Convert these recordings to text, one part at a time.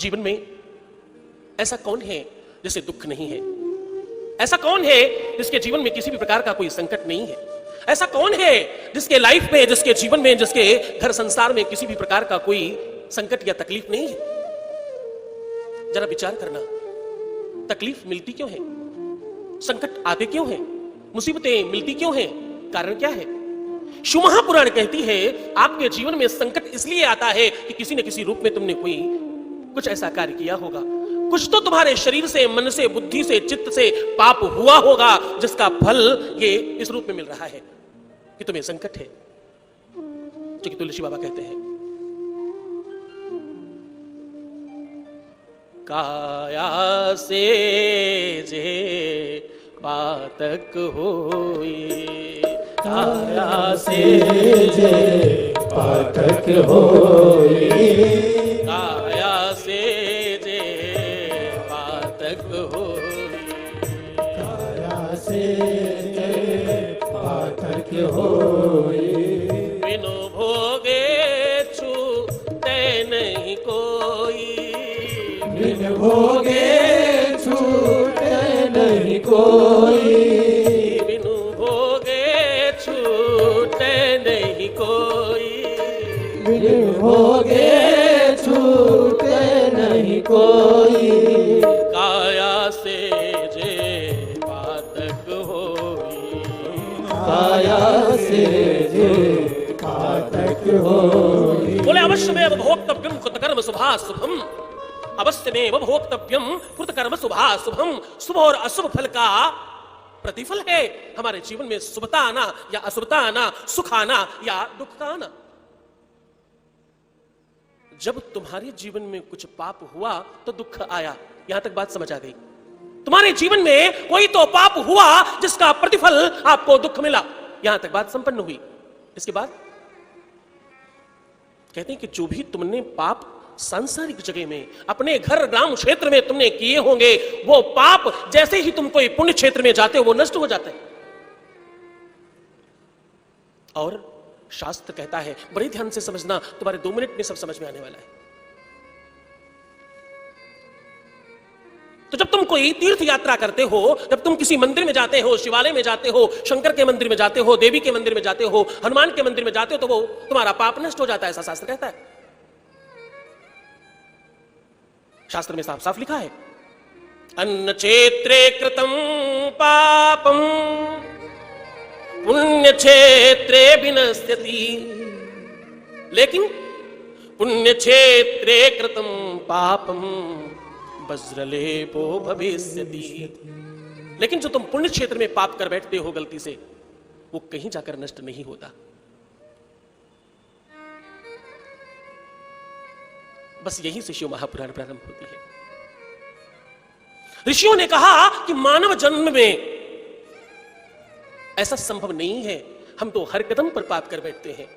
जीवन में ऐसा कौन है जिसे दुख नहीं है? ऐसा कौन है जिसके जीवन में किसी भी प्रकार का कोई संकट नहीं है? ऐसा कौन है जिसके लाइफ में, जिसके जीवन में, जिसके घर संसार में किसी भी प्रकार का कोई संकट या तकलीफ नहीं है? जरा विचार करना, तकलीफ मिलती क्यों है? संकट आते क्यों है? मुसीबतें मिलती क्यों है? कारण क्या है? शिव महापुराण कहती है आपके जीवन में संकट इसलिए आता है कि किसी न किसी रूप में तुमने कोई कुछ ऐसा कार्य किया होगा, कुछ तो तुम्हारे शरीर से, मन से, बुद्धि से, चित्त से पाप हुआ होगा, जिसका फल ये इस रूप में मिल रहा है कि तुम्हें संकट है। जो कि तुलसी बाबा कहते हैं, काया से जे पातक होई, काया से जे पातक होई, काया से जे पातक होई, काया से जे पातक होई, बिनु भोगे छूटे नहीं कोई, बिन भोगे छूटे नहीं कोई, बिनु भोगे छूटे नहीं कोई, बिन भोगे छूटे नहीं कोई, काया से जे पातक होई, काया से जे पातक होई। बोले अवश्य में भोक्तव्यम कृतकर्म शुभा शुभम, अवश्य में भोक्तव्यम कृतकर्म शुभा शुभम। शुभ और अशुभ फल का प्रतिफल है हमारे जीवन में शुभता आना या अशुभता आना, सुख आना या दुख आना। जब तुम्हारे जीवन में कुछ पाप हुआ तो दुख आया, यहां तक बात समझ आ गई। तुम्हारे जीवन में कोई तो पाप हुआ जिसका प्रतिफल आपको दुख मिला, यहां तक बात संपन्न हुई। इसके बाद कहते हैं कि जो भी तुमने पाप सांसारिक जगह में, अपने घर ग्राम क्षेत्र में तुमने किए होंगे, वो पाप जैसे ही तुम कोई पुण्य क्षेत्र में जाते हो वो नष्ट हो जाते हैं। और शास्त्र कहता है, बड़े ध्यान से समझना, तुम्हारे 2 मिनट में सब समझ में आने वाला है। तो जब तुम कोई तीर्थ यात्रा करते हो, जब तुम किसी मंदिर में जाते हो, शिवालय में जाते हो, शंकर के मंदिर में जाते हो, देवी के मंदिर में जाते हो, हनुमान के मंदिर में जाते हो, तो वो तुम्हारा पाप नष्ट हो जाता है, ऐसा शास्त्र कहता है। शास्त्र में साफ साफ लिखा है, अन्न क्षेत्रे कृतम पापम पुण्य क्षेत्रे विनश्यति, लेकिन पुण्य क्षेत्रे कृतम पापम वज्रलेपो भविष्यति। लेकिन जो तुम पुण्य क्षेत्र में पाप कर बैठते हो गलती से, वो कहीं जाकर नष्ट नहीं होता। बस यहीं से शिव महापुराण प्रारंभ होती है। ऋषियों ने कहा कि मानव जन्म में ऐसा संभव नहीं है, हम तो हर कदम पर पाप कर बैठते हैं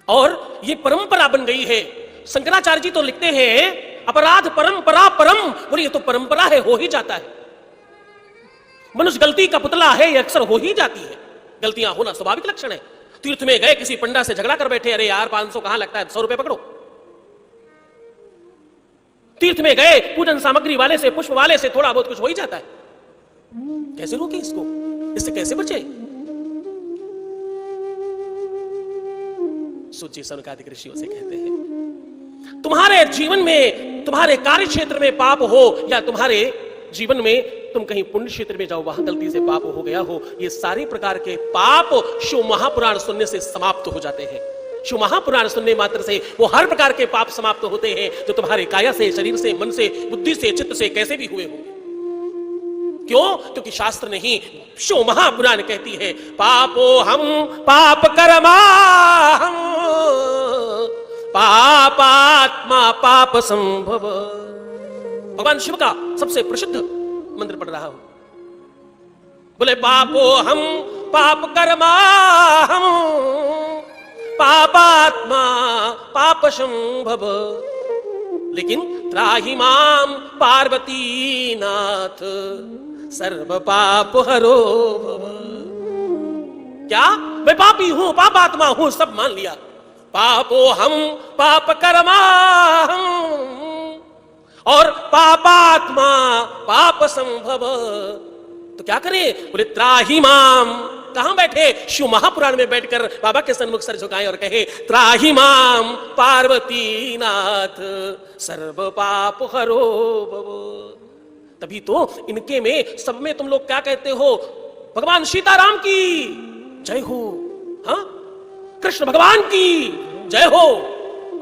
और ये परंपरा बन गई है। शंकराचार्य जी तो लिखते हैं, अपराध परंपरा परम, बोले ये तो परंपरा है, हो ही जाता है। मनुष्य गलती का पुतला है, ये अक्सर हो ही जाती है। गलतियां होना स्वाभाविक लक्षण है। तीर्थ में गए, किसी पंडा से झगड़ा कर बैठे, अरे यार 500 कहां लगता है, 100 रुपए पकड़ो। तीर्थ में गए, पूजन सामग्री वाले से, पुष्प वाले से थोड़ा बहुत कुछ हो ही जाता है। कैसे रोके इसको, इससे कैसे बचे? सूची सनकादिक ऋषियों से कहते हैं, तुम्हारे जीवन में, तुम्हारे कार्य क्षेत्र में पाप हो या तुम्हारे जीवन में तुम कहीं पुण्य क्षेत्र में जाओ, वहां गलती से पाप हो गया हो, ये सारे प्रकार के पाप शिव महापुराण सुनने से समाप्त हो जाते हैं। शिव महापुराण सुनने मात्र से वो हर प्रकार के पाप समाप्त होते हैं जो तुम्हारे काया से, शरीर से, मन से, बुद्धि से, चित्त से कैसे भी हुए होंगे। क्यों? क्योंकि शास्त्र नहीं, शिव महापुराण कहती है, पापो हम पाप कर्मा हम पापात्मा पाप संभव। भगवान शिव का सबसे प्रसिद्ध मंत्र पढ़ रहा हूं। बोले पापो हम पाप कर्मा हम पापात्मा पाप संभव, लेकिन त्राहि माम पार्वती नाथ सर्व पाप हरो भव। क्या मैं पापी हूं, पापात्मा हूं, सब मान लिया, पापो हम पाप कर्मा हम और पापात्मा पाप संभव। तो क्या करें? बोले त्राहि माम। कहां बैठे? शिव महापुराण में बैठकर बाबा के सन्मुख सर झुकाएं और कहे त्राहि माम पार्वती नाथ सर्व पाप हरो भव। तभी तो इनके में सब में तुम लोग क्या कहते हो? भगवान सीताराम की जय हो, हाँ, कृष्ण भगवान की जय हो।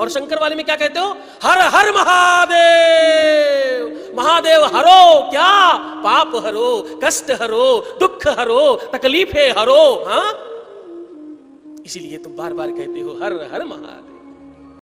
और शंकर वाले में क्या कहते हो? हर हर महादेव। महादेव हरो क्या? पाप हरो, कष्ट हरो, दुख हरो, तकलीफें हरो। हाँ, इसीलिए तुम बार बार कहते हो हर हर महादेव।